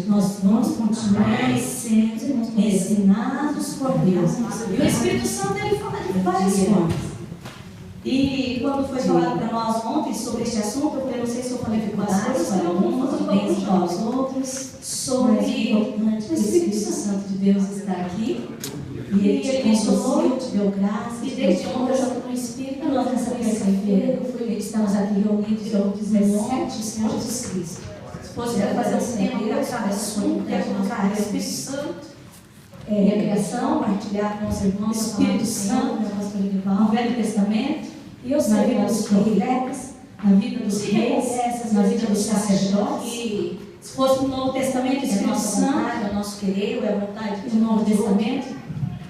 nós vamos continuar sendo ensinados por Deus. E o Espírito Santo, ele fala de várias formas. E quando foi falado para nós ontem sobre este assunto, eu falei, não sei se eu falei com as coisas, para alguns, bem para os outros, sobre o Espírito Santo de Deus está aqui. E ele mencionou, te deu graça, e desde ontem eu já estou no Espírito. Nós nessa terça-feira estamos aqui reunidos ao 17 de Jesus Cristo. Se fosse para fazer um tema para cada assunto, é colocar o Espírito Santo e a criação, partilhar com os irmãos, o Espírito Santo, no Velho Testamento, e eu sei na vida dos profetas, na vida dos reis, na vida dos sacerdotes. E se fosse no Novo Testamento, o Espírito Santo é o nosso querer, é a vontade do Novo Testamento.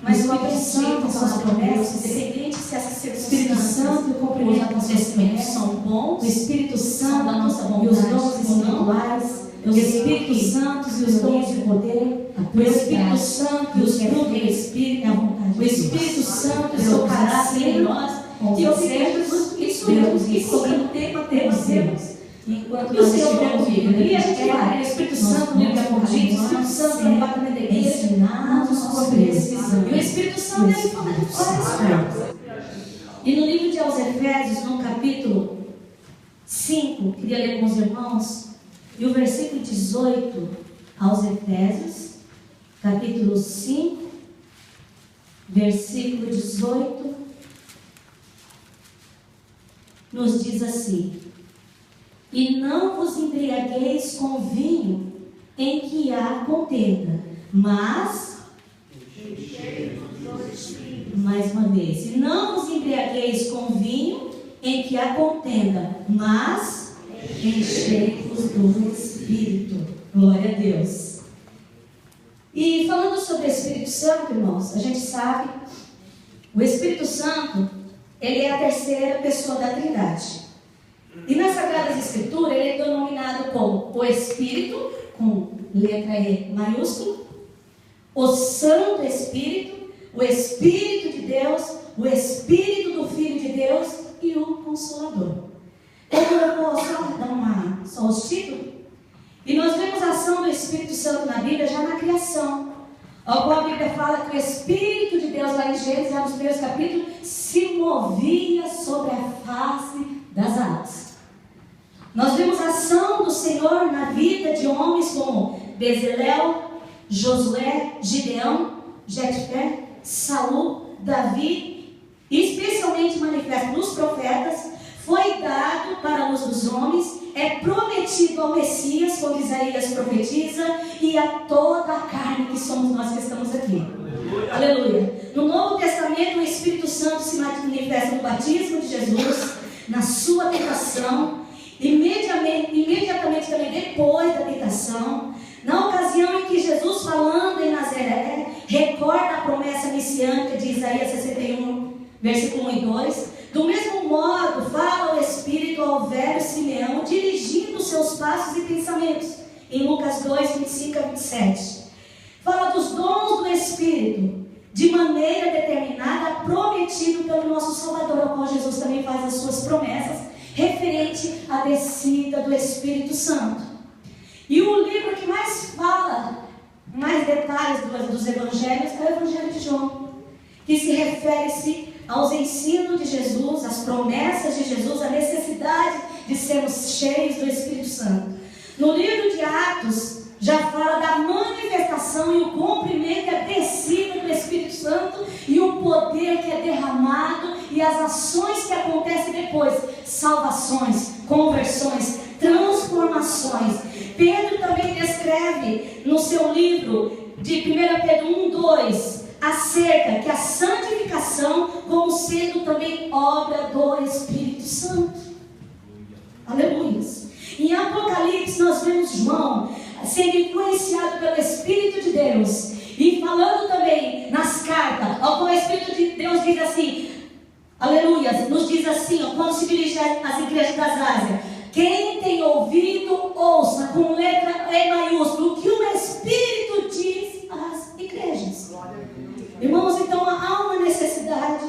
Mas o Espírito Santo são as promessas, independente se o Espírito Santo cumpre os acontecimentos são bons, o Espírito Santo da nossa vontade, e os dons espirituais, o Espírito Santo e os dons de poder, o Espírito Santo e os frutos do Espírito, o Espírito Santo e o seu caráter em nós, e eu vejo isso no tema. Enquanto e o Senhor estiver comigo, e a gente vai, o Espírito Santo no livro de Apocalipse, o Espírito Santo no Departamento da Igreja, ensinados por Deus. E o Espírito Santo ele fala de várias coisas. E no livro de aos Efésios, no capítulo 5, queria ler com os irmãos, e o versículo 18 aos Efésios, capítulo 5, versículo 18, nos diz assim: e não vos embriagueis com vinho em que há contenda, mas, mais uma vez, e não vos embriagueis com vinho em que há contenda, mas enchei-vos do Espírito. Glória a Deus. E falando sobre o Espírito Santo, irmãos, a gente sabe, o Espírito Santo, ele é a terceira pessoa da Trindade. E nas Sagradas Escrituras ele é denominado como o Espírito, com letra E maiúsculo, o Santo Espírito, o Espírito de Deus, o Espírito do Filho de Deus e o Consolador. Eu vou dar só os títulos. E nós vemos a ação do Espírito Santo na Bíblia já na criação, ao qual a Bíblia fala que o Espírito de Deus, lá em Gênesis, nos primeiros capítulos, se movia sobre a face das águas. Nós vemos a ação do Senhor na vida de homens como Bezalel, Josué, Gideão, Jefté, Saul, Davi, e especialmente manifesto nos profetas. Foi dado para a luz dos homens, é prometido ao Messias, como Isaías profetiza, e a toda a carne que somos nós que estamos aqui. Aleluia. No Novo Testamento, o Espírito Santo se manifesta no batismo de Jesus, na sua tentação, imediatamente também depois da tentação, na ocasião em que Jesus, falando em Nazaré, recorda a promessa messiânica de Isaías 61, versículo 1 e 2. Do mesmo modo, fala o Espírito ao velho Simeão, dirigindo seus passos e pensamentos, em Lucas 2, 25 a 27. Fala dos dons do Espírito, de maneira determinada, prometido pelo nosso Salvador, ao qual Jesus também faz as suas promessas, referente à descida do Espírito Santo. E o livro que mais fala, mais detalhes dos evangelhos, é o Evangelho de João, que se refere-se aos ensinos de Jesus, às promessas de Jesus, à necessidade de sermos cheios do Espírito Santo. No livro de Atos, já fala da manifestação e o cumprimento, a descida do Espírito Santo e o poder que é derramado e as ações que acontecem depois, salvações, conversões, transformações. Pedro também descreve no seu livro de 1 Pedro 1, 2, acerca que a santificação como sendo também obra do Espírito Santo. Aleluia. Em Apocalipse nós vemos João sendo influenciado pelo Espírito de Deus e falando também nas cartas, ao qual o Espírito de Deus diz assim, aleluia, nos diz assim, quando se dirige às igrejas das Ásias: quem tem ouvido, ouça, com letra E maiúsculo, o que o Espírito diz às igrejas. Irmãos, então há uma necessidade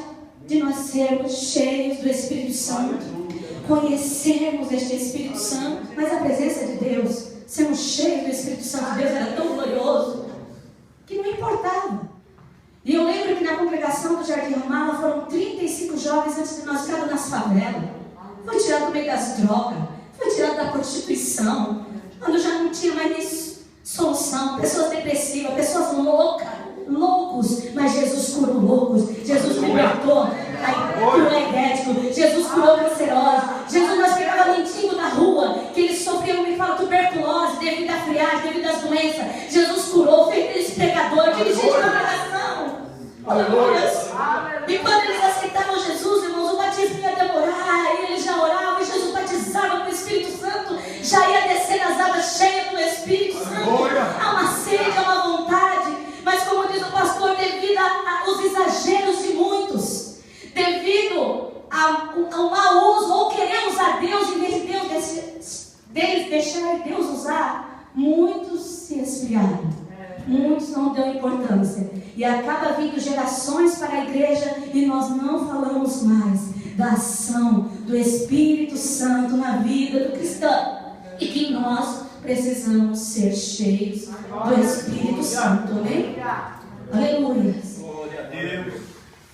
de nós sermos cheios do Espírito Santo, conhecermos este Espírito Santo, mas a presença de Deus, sermos cheios do Espírito Santo Santo de Deus era tão glorioso que não importava. E eu lembro que na congregação do Jardim Ramala foram 35 jovens antes de nós ficarmos nas favelas. Foi tirado do meio das drogas, foi tirado da prostituição, quando já não tinha mais nem solução. Pessoas depressivas, pessoas loucos, mas Jesus curou loucos, Jesus libertou, curou elétrico, Jesus curou cancerosos. Jesus, nós pegávamos mendigo na rua, que eles sofriam, me fala, tuberculose, devido à friagem, devido às doenças. Jesus curou, fez eles pregadores, aquele gente de congregação. Aleluia. E quando eles aceitavam Jesus, irmãos, o batismo ia demorar, e eles já oravam, e Jesus batizava com o Espírito Santo, já ia descer nas águas cheias do Espírito Santo. Há uma sede, há uma vontade, mas como diz o pastor, devido aos exageros de muitos, devido ao mau uso, ou querer usar Deus em vez de deles deixar Deus usar, muitos se esfriaram. Muitos não dão importância. E acaba vindo gerações para a igreja e nós não falamos mais da ação do Espírito Santo na vida do cristão. E que nós precisamos ser cheios do Espírito Santo. Amém? Aleluia. Glória a Deus.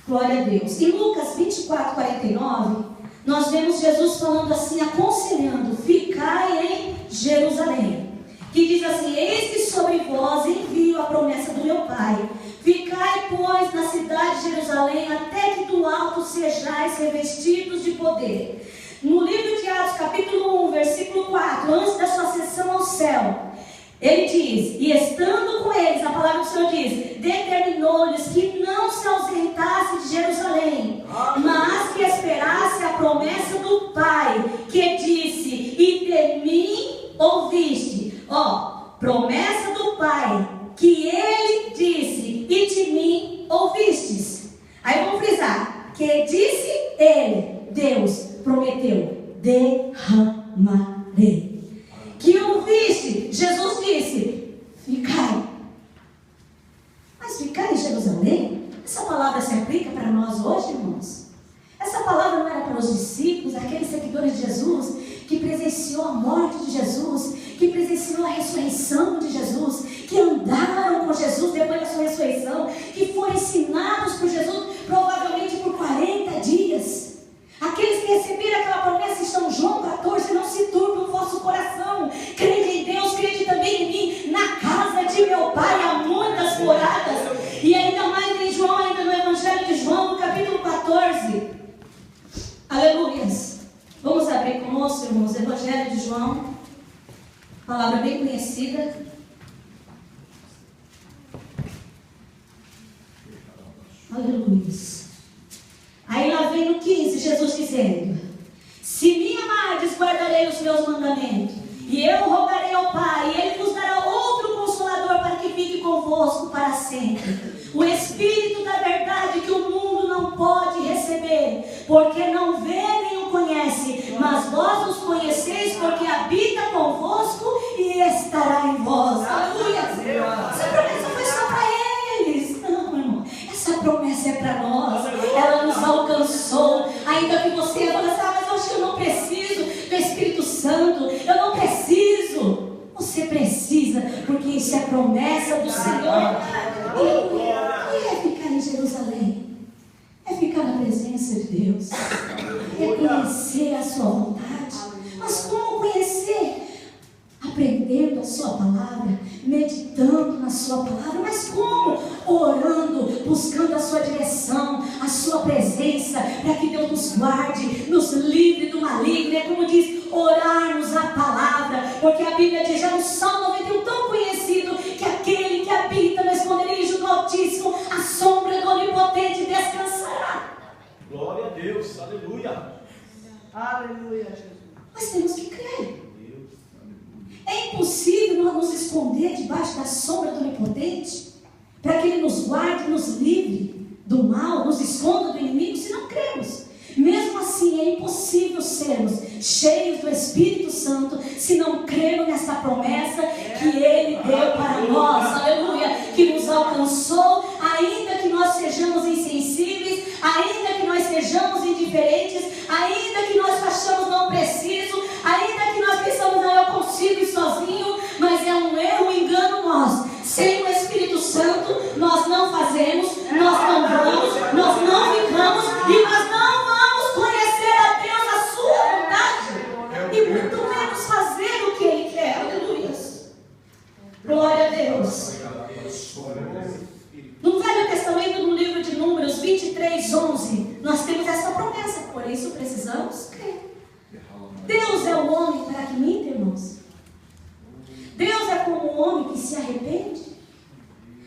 Glória a Deus. Em Lucas 24, 49, nós vemos Jesus falando assim, aconselhando: ficai em Jerusalém. Que diz assim: eis que sobre vós envio a promessa do meu Pai. Ficai, pois, na cidade de Jerusalém, até que do alto sejais revestidos de poder. No livro de Atos, capítulo 1, versículo 4, antes da sua ascensão ao céu, ele diz: e estando com eles, a palavra do Senhor diz, determinou-lhes que não se ausentasse de Jerusalém, mas que esperasse a promessa do Pai, que disse: e de mim ouviste. Promessa do Pai, que ele disse, e de mim ouvistes. Aí vamos frisar, que disse ele, Deus prometeu, derramarei. Que ouviste, Jesus disse, ficai. Mas ficar em Jerusalém? Essa palavra se aplica para nós hoje, irmãos? Essa palavra não era para os discípulos, aqueles seguidores de Jesus, que presenciou a morte de Jesus, que presenciou a ressurreição de Jesus, que andaram com Jesus depois da sua ressurreição, que foram ensinados por Jesus, provavelmente por 40 dias. Aqueles que receberam aquela promessa estão, João 14, não se turbe o vosso coração, crede em Deus, crede também em mim, na casa de meu Pai há muitas moradas. E ainda mais em João, ainda no Evangelho de João, no capítulo 14, aleluias. Vamos abrir conosco, irmãos, Evangelho de João, palavra bem conhecida. Aleluias. Aí lá vem no 15, Jesus dizendo: se me amardes, guardarei os meus mandamentos, e eu rogarei ao Pai, e Ele vos dará outro Consolador para que fique convosco para sempre. O Espírito da verdade que o mundo não pode receber, porque não vê nem o conhece, mas vós os conheceis, porque habita convosco e estará em vós. Aleluia. Essa promessa foi só para eles. Não, irmão. Essa promessa é para nós. Ela nos alcançou. Ainda que você fale assim, mas eu acho que eu não preciso do Espírito Santo. Eu não preciso. Você precisa, porque isso é promessa do Senhor. E é ficar em Jerusalém, é ficar na presença de Deus, é conhecer a sua vontade. Mas como conhecer? Aprendendo a sua palavra, meditando na sua palavra. Mas como? Orando, buscando a sua direção, a sua presença, para que Deus nos guarde, nos livre do maligno. É como diz, orarmos a palavra, porque a Bíblia diz já no Salmo 91, tão conhecido, que aquele que habita no esconderijo do Altíssimo, a sombra do Onipotente descansará. Glória a Deus, aleluia. Aleluia, Jesus. Mas temos que crer. É impossível nós nos esconder debaixo da sombra do Onipotente, para que Ele nos guarde, nos livre do mal, nos esconda do inimigo, se não cremos. Mesmo assim, é impossível sermos cheios do Espírito Santo se não cremos nessa promessa que Ele deu para nós, aleluia, que nos alcançou, ainda que nós sejamos insensíveis, ainda que nós sejamos indiferentes, ainda que nós achamos não preciso, ainda que nós pensamos, não, eu consigo ir sozinho, mas é um erro, um engano Glória a Deus. No Velho Testamento, no livro de Números 23:11, nós temos essa promessa. Por isso precisamos crer. Deus é o homem para que minta, irmãos. Deus é como um homem que se arrepende.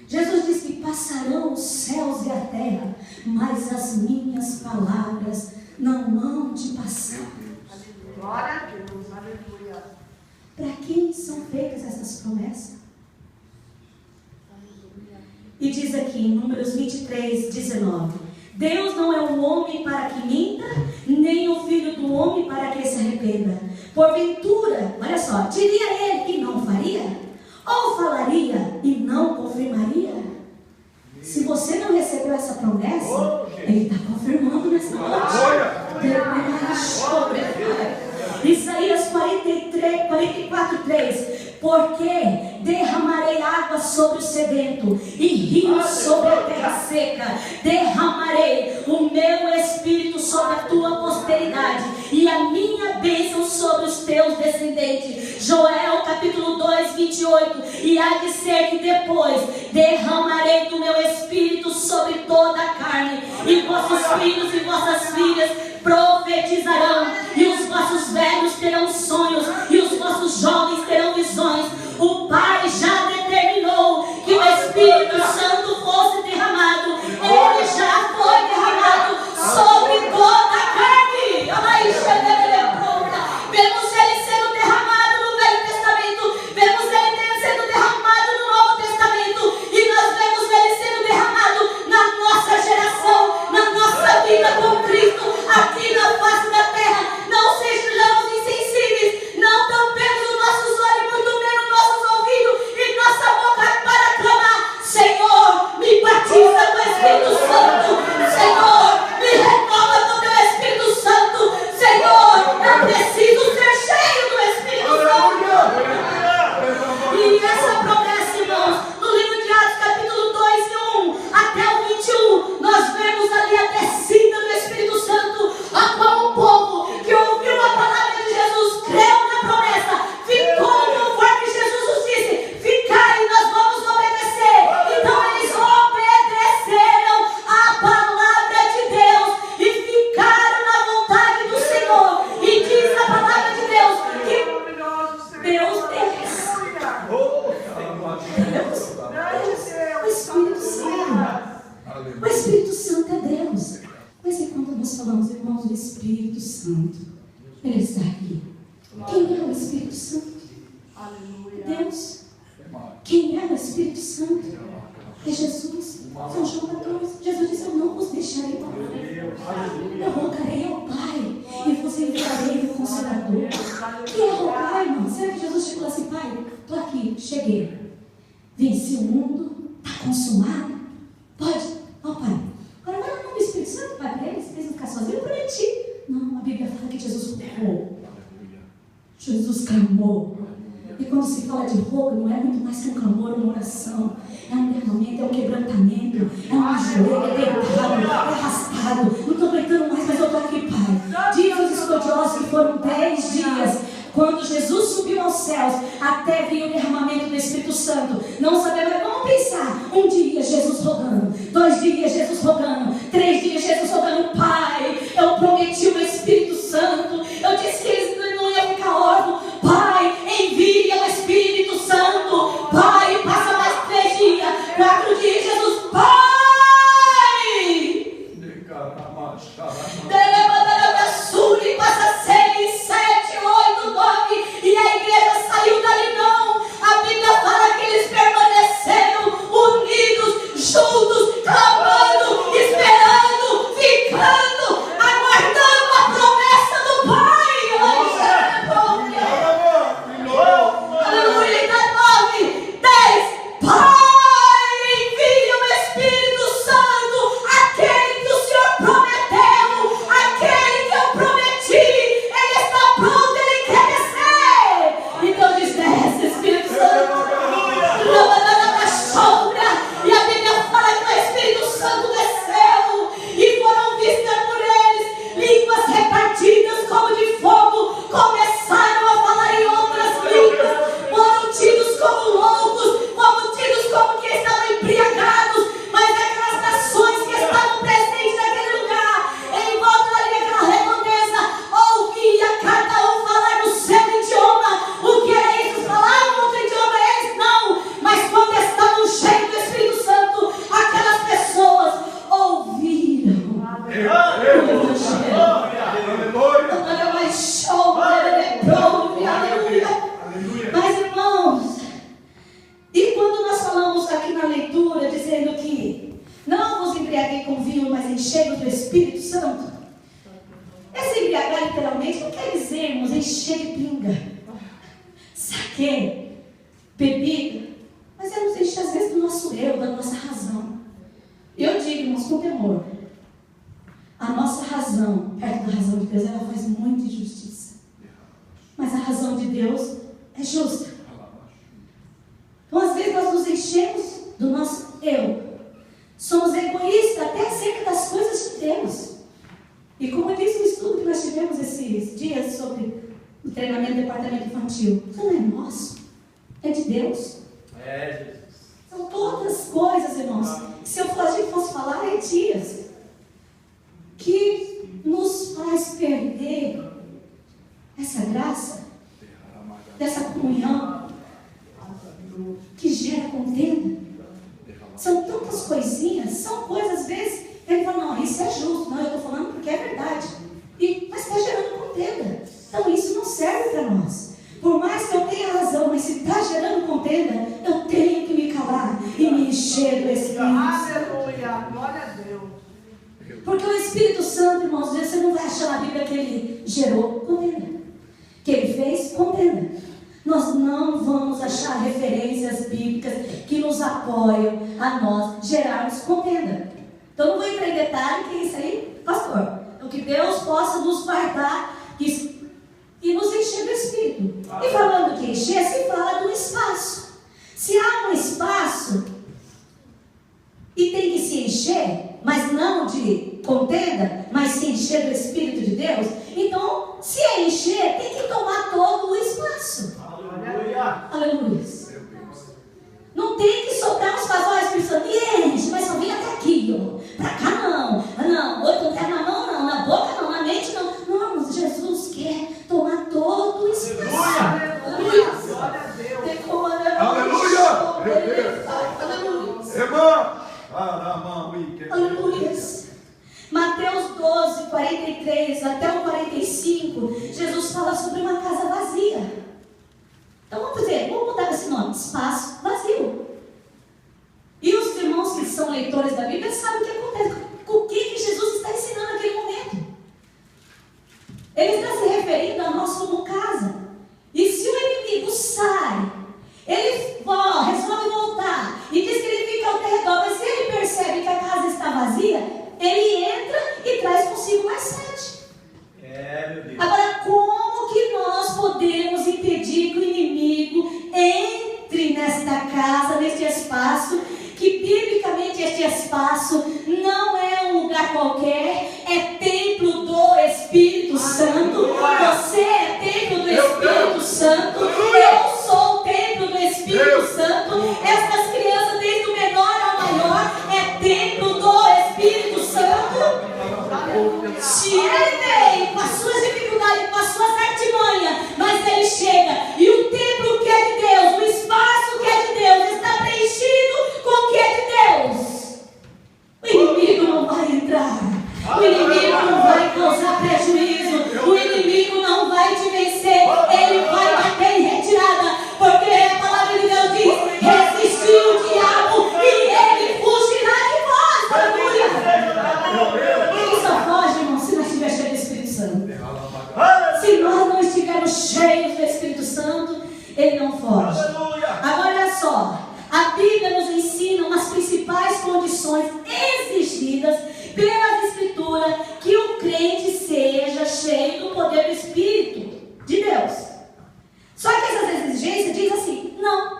Jesus disse que passarão os céus e a terra, mas as minhas palavras não hão de passar. Glória a Deus, aleluia. Para quem são feitas essas promessas? E diz aqui em Números 23:19: Deus não é um homem para que minta, nem o filho do homem para que se arrependa. Porventura, olha só, diria ele e não faria? Ou falaria e não confirmaria? Se você não recebeu essa promessa, ele está confirmando nessa noite. Isaías 44:3: Porque derramarei água sobre o sedento e rios sobre a terra seca. Derramarei o meu espírito sobre a tua posteridade e a minha bênção sobre os teus descendentes. Joel capítulo 2:28: E há de ser que depois derramarei do meu espírito sobre toda a carne, e vossos filhos e vossas filhas profetizarão, e os vossos velhos terão sonhos, e os vossos jovens terão visões. O Pai já determinou que o Espírito Santo fosse derramado. Ele já foi derramado sobre toda a carne. Vemos ele sendo derramado no Velho Testamento, vemos ele sendo derramado no Novo Testamento, e nós vemos ele sendo derramado na nossa geração, na nossa vida com Cristo, aqui na face da terra. Não sejamos insensíveis, não tampemos os nossos olhos, muito menos nossos ouvidos e nossa boca para clamar: Senhor, me batiza com o Espírito Santo. Senhor, me renova com o teu Espírito Santo. Senhor, eu preciso ser cheio do Espírito Santo. E essa promessa, irmãos, no livro de Atos capítulo 2:1 até o 21, nós vemos ali a descida do Espírito Santo, a qual o povo que ouviu a palavra de Jesus creu na promessa, ficou conforme Jesus os disse: ficai, nós vamos obedecer. Então eles obedeceram a palavra de Deus e ficaram na vontade do Senhor. E diz a palavra de Deus que Deus desce. O Espírito Santo. O Espírito Santo é Deus. Mas enquanto nós falamos, irmãos, do Espírito Santo, ele está aqui. Quem é o Espírito Santo? Deus. Quem é o Espírito Santo? É Jesus. São João 14. Jesus disse: eu não vos deixarei parar. Eu rogarei ao Pai e vos enviarei o Consolador. Quem é rogar, irmão? Será que Jesus chegou assim: Pai, estou aqui, cheguei. Venci o mundo, está consumado. Pode? Ó, Pai. Agora vai no nome do Espírito Santo, Pai, para eles não ficar sozinhos. Eu prometi. Não, a Bíblia fala que Jesus rogou. Jesus clamou. E quando se fala de rogo, não é muito mais que um clamor, uma oração. É um derramamento, é um quebrantamento, é um ajoelho, é deitado, é arrastado. Não estou aguentando mais, mas eu estou aqui, Pai. Diz os estudiosos que foram 10 dias. Quando Jesus subiu aos céus, até vir o derramamento do Espírito Santo. Não sabemos, mas vamos pensar: um dia Jesus rogando, 2 dias Jesus rogando, 3 dias Jesus rogando: Pai, eu prometi o Espírito Santo, eu disse que eles não iam ficar órfãos. Pai, envia o Espírito Santo. Pai, passa mais 3 dias, 4 dias, Jesus, Pai! Passa 6, 7, 8, 9, e a igreja saiu dali não. A Bíblia fala que eles permaneceram unidos, juntos, clamando, esperando aqui na leitura dizendo que não vos embriaguei com vinho, mas enchei-vos do Espírito Santo. Esse embriagar literalmente não quer dizer, irmãos, encher de pinga, saque, bebida, mas é nos encher às vezes do nosso eu, da nossa razão. Eu digo, irmãos, com temor, a nossa razão, perto da razão de Deus, ela faz muita injustiça. Mas a razão de Deus é justa. Então, às vezes, nós nos enchemos do nosso eu. Somos egoístas até acerca das coisas de Deus. E como disse o estudo que nós tivemos esses dias sobre o treinamento do departamento infantil, isso não é nosso, é de Deus. É, Jesus. São todas coisas, irmãos. Se a gente fosse falar, é dias que nos faz perder essa graça, dessa comunhão, que gera contenda. São tantas coisinhas, são coisas, às vezes, ele fala, não, isso é justo, não, eu estou falando porque é verdade. Mas está gerando contenda. Então isso não serve para nós. Por mais que eu tenha razão, mas se está gerando contenda, eu tenho que me calar e me encher do Espírito. Aleluia, glória a Deus. Porque o Espírito Santo, irmãos, você não vai achar na Bíblia que ele gerou contenda. Que ele fez contenda. Nós não vamos achar referências bíblicas que nos apoiam a nós gerarmos contenda. Então não vou entrar em detalhe, que é isso aí, pastor. Então que Deus possa nos guardar e nos encher do Espírito. E falando que encher, se fala do espaço. Se há um espaço e tem que se encher, mas não de contenda, mas se encher do Espírito de Deus, então, se é encher, tem que tomar todo o espaço. Aleluia. Aleluia. Não tem que sobrar um espaço, olha, Espírito Santo, enche, mas só vem até aqui, ó. Pra cá não. Não, outro quer na mão não, na boca não, na mente não. Não, mas Jesus quer tomar todo o espaço. Aleluia, glória a Deus. Tem como Aleluia. Aleluia. Irmã. Aleluia. Mateus 12, 43 até o 45, Jesus fala sobre uma casa vazia. Então vamos mudar esse nome, espaço vazio. E os irmãos que são leitores da Bíblia sabem o que acontece, o que Jesus está ensinando naquele momento. Ele está se referindo a nós como casa. E se o inimigo sai, ele resolve voltar e diz que ele fica ao redor, mas se ele percebe que a casa está vazia, ele entra e traz consigo mais 7. Meu Deus. Agora, como que nós podemos impedir que o inimigo entre nesta casa, neste espaço, que biblicamente este espaço não é um lugar qualquer, é templo do Espírito Santo. Você é templo do Espírito Santo. Eu sou o templo do Espírito Santo. Estas crianças, desde o menor ao maior, é templo do Espírito Santo. Se ele vem com as suas dificuldades, com as suas artimanhas, mas ele chega e o templo que é de Deus, o espaço que é de Deus, está preenchido com o que é de Deus. O inimigo não vai entrar, o inimigo não vai causar prejuízo, o inimigo não vai te vencer, ele vai bater em retirada, porque a palavra de Deus diz: resistir o diabo e ele fugirá de vós. Aleluia! Ele só foge, irmão, se nós estivermos cheios do Espírito Santo. Se nós não estivermos cheios do Espírito Santo, ele não foge. Agora olha só, a Bíblia nos ensina umas principais condições exigidas pelas Escrituras que o crente seja cheio do poder do Espírito de Deus. Só que essas exigências dizem assim: não.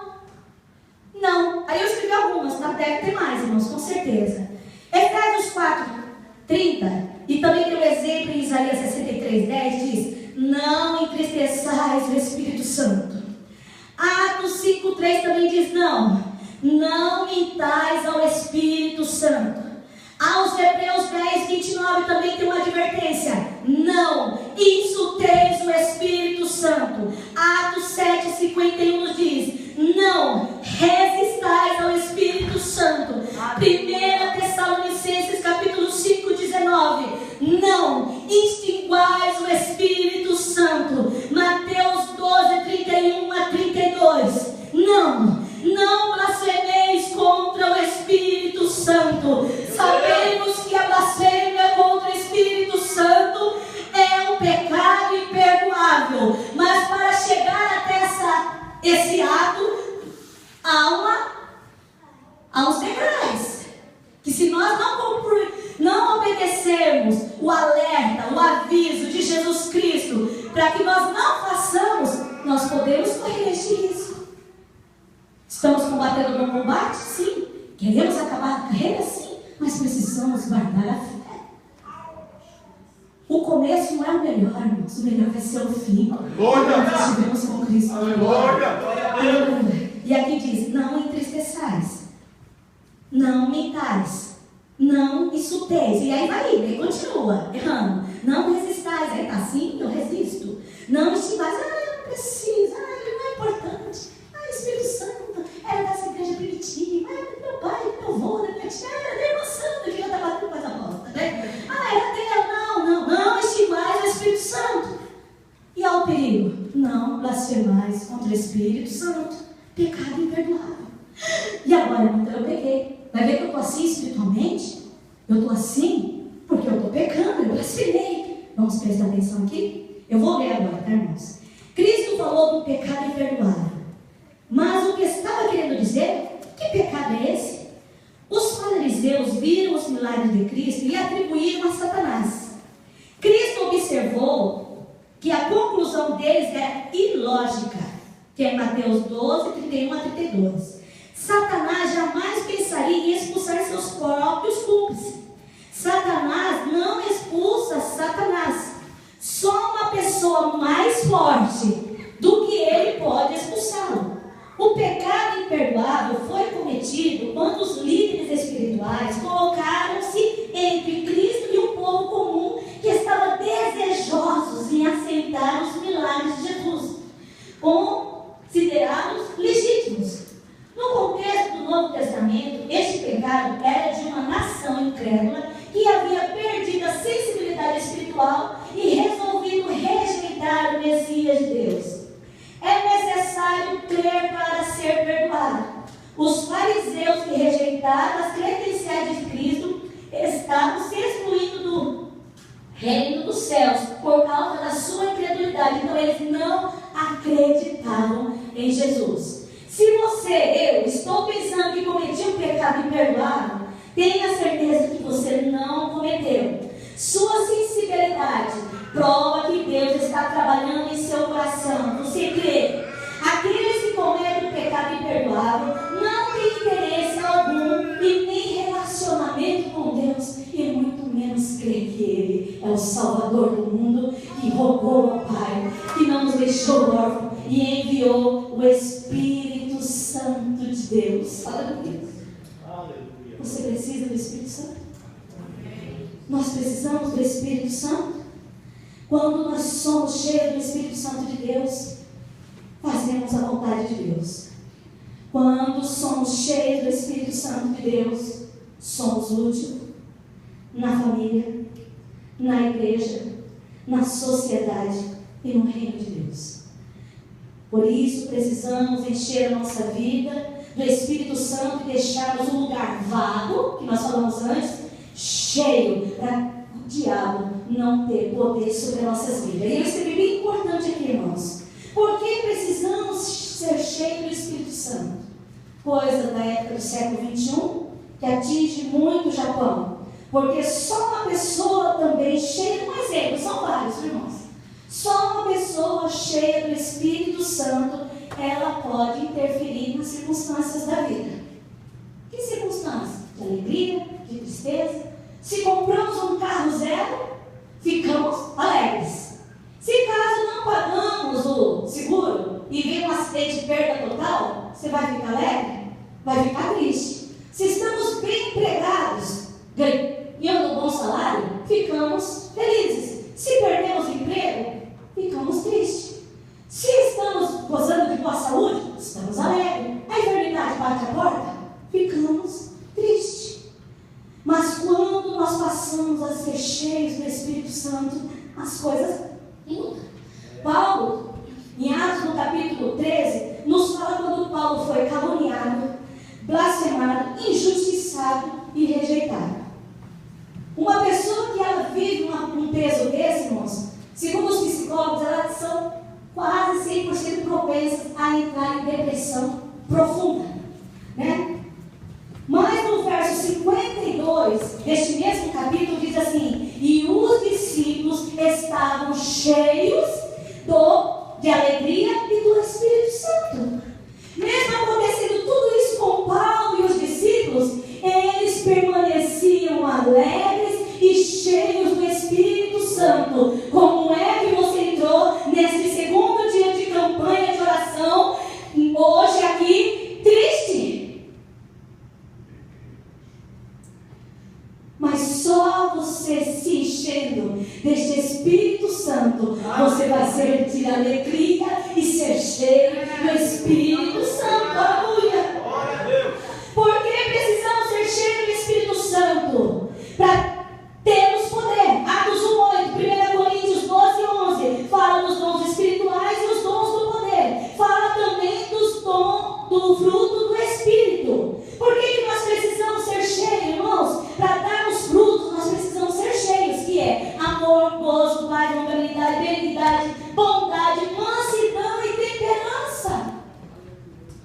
Aí eu escrevi algumas, mas deve ter mais, irmãos, com certeza. Efésios 4:30, e também tem um exemplo em Isaías 63:10, diz: não entristeçais o Espírito Santo. Atos 5:3 também diz: não mintais ao Espírito Santo. Aos Hebreus 10:29 também tem uma advertência: não insulteis o Espírito Santo. Atos 7:51 nos diz: não resistais ao Espírito Santo. 1 Tessalonicenses capítulo 5:19, não extinguais o Espírito Santo. Mateus 12:31 a 32, não blasfemeis contra há uns degraus que, se nós não obedecermos o alerta, o aviso de Jesus Cristo, para que nós não façamos, nós podemos correr este risco. Estamos combatendo o bom combate? Sim. Queremos acabar a carreira? Sim. Mas precisamos guardar a fé. O começo não é o melhor, irmãos. O melhor vai ser o fim. Nós estivemos com Cristo. E aqui diz: não entristeçais, não mentais, não insulteis. E aí vai indo, e continua errando. Não resistais. Aí está assim, eu resisto. Não estimais. Eu não preciso. Ele não é importante. Espírito Santo, era dessa igreja primitiva. Meu pai, meu avô, minha tia, era Deus Santo, que já está batendo coisa bosta, né? Era Deus. Não estimais o Espírito Santo. E ao perigo: não blasfemais contra o Espírito Santo. Pecado imperdoável. E agora, então, eu peguei. Vai ver que eu estou assim espiritualmente? Eu estou assim porque eu estou pecando, eu blasfemei. Vamos prestar atenção aqui? Eu vou ler agora, tá, irmãos? Cristo falou do pecado imperdoável. Mas o que estava querendo dizer? Que pecado é esse? Os fariseus viram os milagres de Cristo e atribuíram a Satanás. Cristo observou que a conclusão deles era ilógica, que é Mateus 12, 31 a 32. Satanás jamais pensaria em expulsar seus próprios cúmplices. Satanás não expulsa Satanás. Só uma pessoa mais forte do que ele pode expulsá-lo. O pecado imperdoável foi cometido quando os líderes espirituais colocaram-se entre Cristo e o povo comum que estava desejosos em aceitar os milagres de Jesus, considerados legítimos. No contexto do Novo Testamento, este pecado era de uma nação incrédula que havia perdido a sensibilidade espiritual e resolvido rejeitar o Messias de Deus. É necessário crer para ser perdoado. Os fariseus que rejeitaram as credenciais de Cristo estavam se excluindo do reino dos céus por causa da sua incredulidade. Então eles não acreditaram em Jesus. Se você, eu, estou pensando que cometi um pecado imperdoável, tenha certeza que você não cometeu. Sua sensibilidade prova que Deus está trabalhando em seu coração. Você crê? Aqueles que cometem o pecado imperdoável não têm interesse algum e nem relacionamento com Deus, e muito menos crê que Ele é o Salvador do mundo, que rogou ao Pai, que não nos deixou órfãos e enviou o Espírito Santo de Deus. Fala comigo. Você precisa do Espírito Santo? Nós precisamos do Espírito Santo. Quando nós somos cheios do Espírito Santo de Deus, fazemos a vontade de Deus. Quando somos cheios do Espírito Santo de Deus, somos úteis na família, na igreja, na sociedade e no reino de Deus. Por isso, precisamos encher a nossa vida do Espírito Santo e deixarmos um lugar vago, que nós falamos antes, cheio, para o diabo não ter poder sobre as nossas vidas. E isso é bem importante aqui, irmãos. Por que precisamos ser cheios do Espírito Santo? Coisa da época do século XXI, que atinge muito o Japão. Porque só uma pessoa também cheia, um exemplo, são vários, irmãos. Só uma pessoa cheia do Espírito Santo, ela pode interferir nas circunstâncias da vida. Que circunstâncias? De alegria, de tristeza. Se compramos um carro zero, ficamos alegres. Se caso não pagamos o seguro e vem um acidente de perda total, você vai ficar alegre? Vai ficar triste. Se estamos bem empregados, ganhando um bom salário, ficamos felizes. Se perdemos o emprego, ficamos tristes. Se estamos gozando de boa saúde, estamos alegres. A enfermidade bate a porta, ficamos tristes. Mas quando nós passamos a ser cheios do Espírito Santo, as coisas mudam. Paulo, em Atos no capítulo 13, nos fala quando Paulo foi caluniado, blasfemado, injustiçado e rejeitado. Uma pessoa que ela vive um peso desse, irmãos, segundo os psicólogos, elas são quase 100% propensas a entrar em depressão profunda, né? 2 deste mesmo capítulo diz assim: e os discípulos estavam cheios de alegria e do Espírito Santo. Mesmo acontecendo tudo isso com Paulo e os discípulos, eles permaneciam alegres e cheios do Espírito Santo. Como é que você entrou nesse segundo dia de campanha de oração, hoje aqui, triste? Mas só você se enchendo deste Espírito Santo, você vai sentir alegria e ser cheio do Espírito Santo. Aleluia! Por que precisamos ser cheios do Espírito Santo? Para termos poder. Atos 1:8, 1 Coríntios 12:11 fala dos dons espirituais e os dons do poder. Fala também dos dons do fruto do Espírito. Por que nós precisamos ser cheios, irmãos? Para darmos frutos, nós precisamos ser cheios, que é amor, gozo, paz, longanimidade, benignidade, bondade, mansidão e temperança.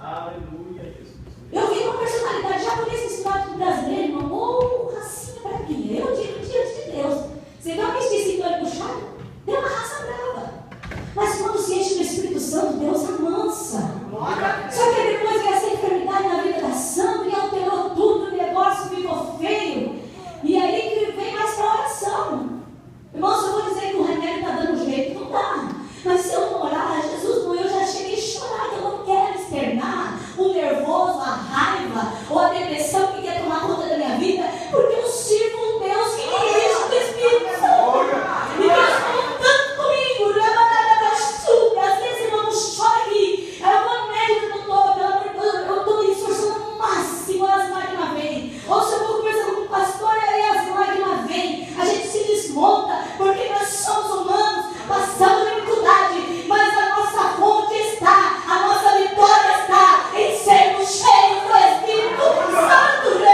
Aleluia, Jesus. Eu vi uma personalidade japonesa ensinada do brasileiro, irmão, ou racinha branquinha. Eu digo diante de Deus. Você vê uma esquecida puxada? Deu uma raça brava. Mas quando se enche do Espírito Santo, Deus amansa. Só que depois veio essa enfermidade na vida da Sandra e alterou tudo, o negócio ficou feio. E aí que vem mais para a oração. Irmãos, eu vou dizer que o remédio está dando jeito, não dá. Mas se eu não orar, Jesus, eu já cheguei a chorar, eu não quero externar o nervoso, a raiva ou a depressão que quer tomar conta da minha vida, porque eu sirvo um Deus que me enche do Espírito Santo. E Deus falou tanto comigo, às vezes eu não choro aqui, eu vou no médico, eu estou me esforçando no máximo, as lágrimas vêm. Ou se eu vou conversando com o pastor, aí as lágrimas vêm. A gente se desmonta, porque nós somos humanos, passamos dificuldade, mas a nossa fonte está, a nossa vitória está em sermos cheios do Espírito Santo.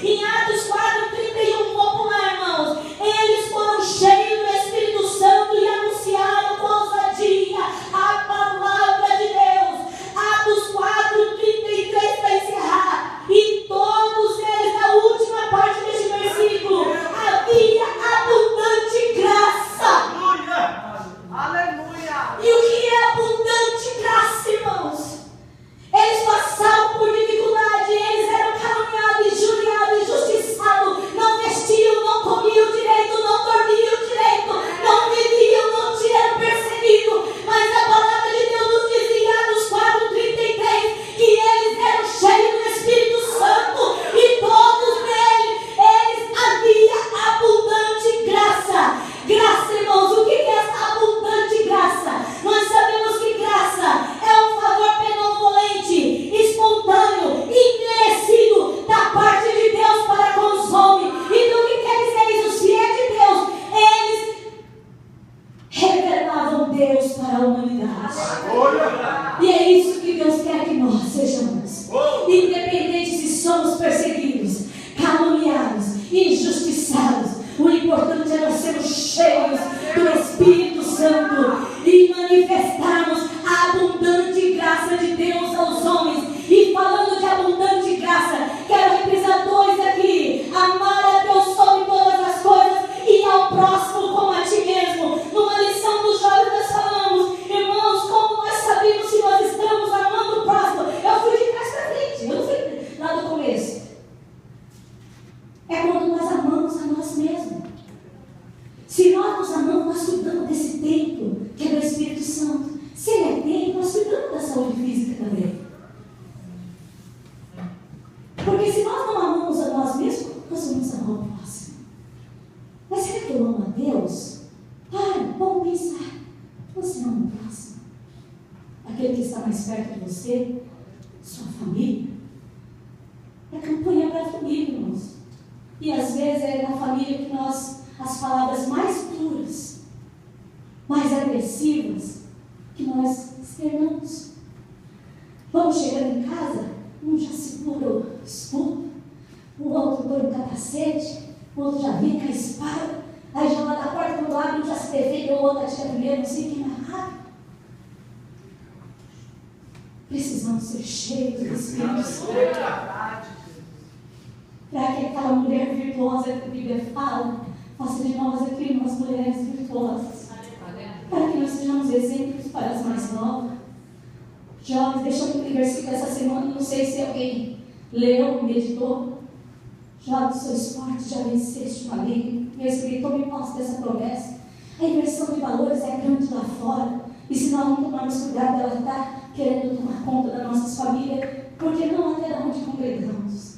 Em Atos 4:31, vou pular, irmãos. Eles foram cheios do Espírito Santo e anunciaram com ousadia a palavra de Deus. Atos 4:33 para encerrar. E todos eles, na última parte deste versículo, havia abundante graça. Aleluia! E o que é abundante graça, irmãos? Eles passavam por dificuldade, eles eram caluniados, injuriados, injustiçados, não vestiam, não comiam direito, não dormiam direito, não viviam, não tinham perseguido. Mas a palavra de Deus nos diz em Atos 4:33 que eles eram cheios do Espírito Santo e todos eles havia abundante graça. Graça, irmãos, o que é essa abundante graça? Nós sabemos que graça é um favor benevolente, espontâneo, imerecido da parte de Deus para com os homens. E do que quer dizer isso? Se é de Deus, eles revelavam Deus para a humanidade. E é isso que Deus quer que nós sejamos. Independente se somos perseguidos, caluniados, injustiçados, o importante é nós sermos cheios do Espírito Santo e manifestarmos a abundante graça de Deus aos homens. E falando de abundante graça, quero reprisar dois aqui: amar a Deus sobre todas as coisas e ao próximo como a ti mesmo. Numa lição dos jovens nós falamos, irmãos, como nós sabemos se nós estamos amando o próximo. Eu fui de trás para frente, eu não fui lá do começo. É quando nós amamos a nós mesmos. Se nós nos amamos, nós cuidamos desse templo, que é do Espírito Santo. Se ele é templo, nós cuidamos da saúde física também. Porque se nós não amamos a nós mesmos, nós vamos amar o próximo. Mas será que eu amo a Deus? Vamos pensar. Você ama o próximo? Aquele que está mais perto de você? Sua família? É campanha para a família, irmãos. E às vezes é na família que as palavras mais duras, mais agressivas, que nós externamos. Vamos chegando em casa, um já segura o escudo, o outro põe o capacete, o outro já vem com a espada, aí já lá da porta, quando abre, um já se defende, o outro atira primeiro, não sei quem mais rápido. Precisamos ser cheios do Espírito Santo. para que aquela mulher virtuosa que a Bíblia fala, faça de nós aqui umas mulheres virtuosas. Para que nós sejamos exemplos para as mais novas. Jovens, deixa eu ler versículo essa semana, não sei se alguém leu, meditou. Jovens, sois fortes, já venceste o maligno. Meu Espírito, tome posse dessa promessa. A inversão de valores é grande lá fora. E se nós não tomarmos cuidado, ela está querendo tomar conta das nossas famílias, porque não até onde congregamos.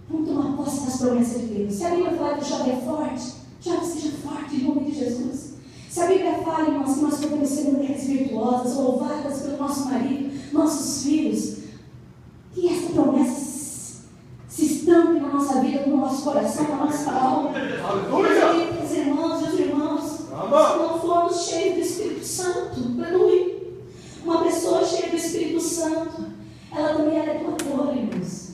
Vamos tomar posse das promessas de Deus. Se a Bíblia fala que o jovem é forte, jovem seja forte em nome de Jesus. Se a Bíblia fala, irmãos, que nós podemos ser mulheres virtuosas, louvadas pelo nosso marido, nossos filhos, que essa promessa se estampe na nossa vida, no nosso coração, na nossa alma. Meus irmãos, meus irmãos, se não formos cheios do Espírito Santo, aleluia. Uma pessoa cheia do Espírito Santo, ela também é doadora, irmãos.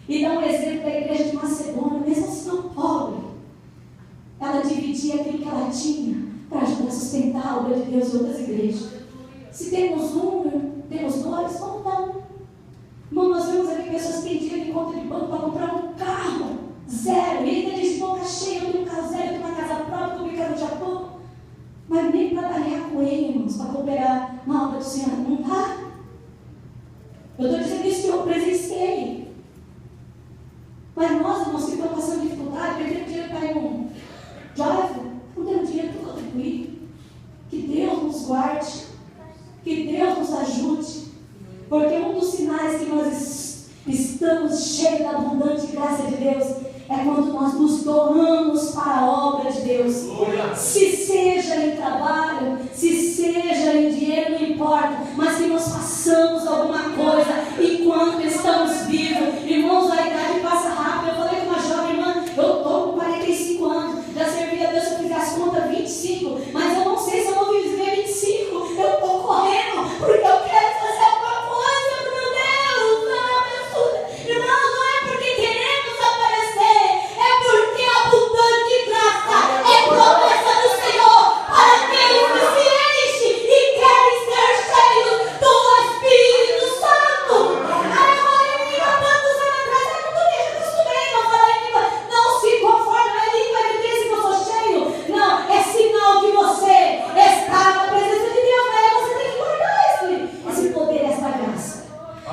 E dá um exemplo da igreja de Macedônia, mesmo se não pobre, ela dividia aquilo que ela tinha para ajudar a sustentar a obra de Deus em outras igrejas. Se temos um, temos dois, vamos dar um. Irmão, nós vemos aqui pessoas que têm dinheiro de conta de banco para comprar um carro zero. E ainda diz, boca cheia, eu tenho um carro zero, eu tenho uma casa própria, estou brincando no Japão. Mas nem para dar com ele, irmãos, para cooperar na obra do Senhor. Não dá. Eu estou dizendo isso que eu presenciei. Mas nós, irmãos, que estamos passando dificuldade, perdendo dinheiro para ir um jovem, não temos dinheiro para contribuir. Que Deus nos guarde, que Deus nos ajude, porque um dos sinais que nós estamos cheios da abundante graça de Deus é quando nós nos doamos para a obra de Deus. Se seja em trabalho, se seja em dinheiro, não importa, mas que nós façamos alguma coisa enquanto estamos vivos. Irmãos, a idade passa rápido. Eu falei com uma jovem irmã, eu estou com 45 anos, já servi a Deus, se eu fizer as contas 25, mas eu não sei se eu vou viver 25. Eu estou correndo porque eu quero fazer alguma coisa para o meu Deus. Irmãos, não é porque queremos aparecer, é porque a abundante graça é promessa do Senhor para aqueles que se enchem e querem ser cheios do Espírito Santo. Aí eu falei, há tantos anos atrás, eu não me acostumei a falar em língua. Não se conforme, não é língua de Deus que eu sou cheio. Não, é sinal que você está na presença de Deus. Aí você tem que guardar esse poder, essa graça.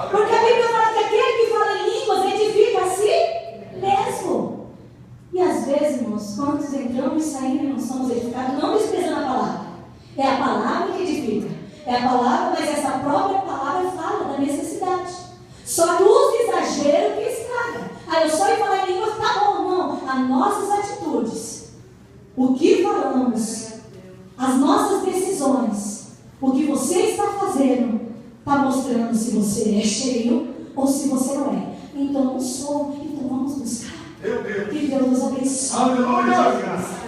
Porque a Bíblia fala que aquele que fala em línguas edifica a si mesmo. E às vezes, irmãos, quando entramos e saímos e não somos edificados, não desprezando a palavra. É a palavra que edifica. É a palavra, mas essa própria palavra fala da necessidade. Só que os exageros que estraga. Eu só ia falar em línguas, tá bom, não. As nossas atitudes, o que falamos, as nossas decisões, o que você está fazendo, está mostrando se você é cheio ou se você não é. Então não sou, então vamos buscar. Que Deus nos abençoe. Aleluia!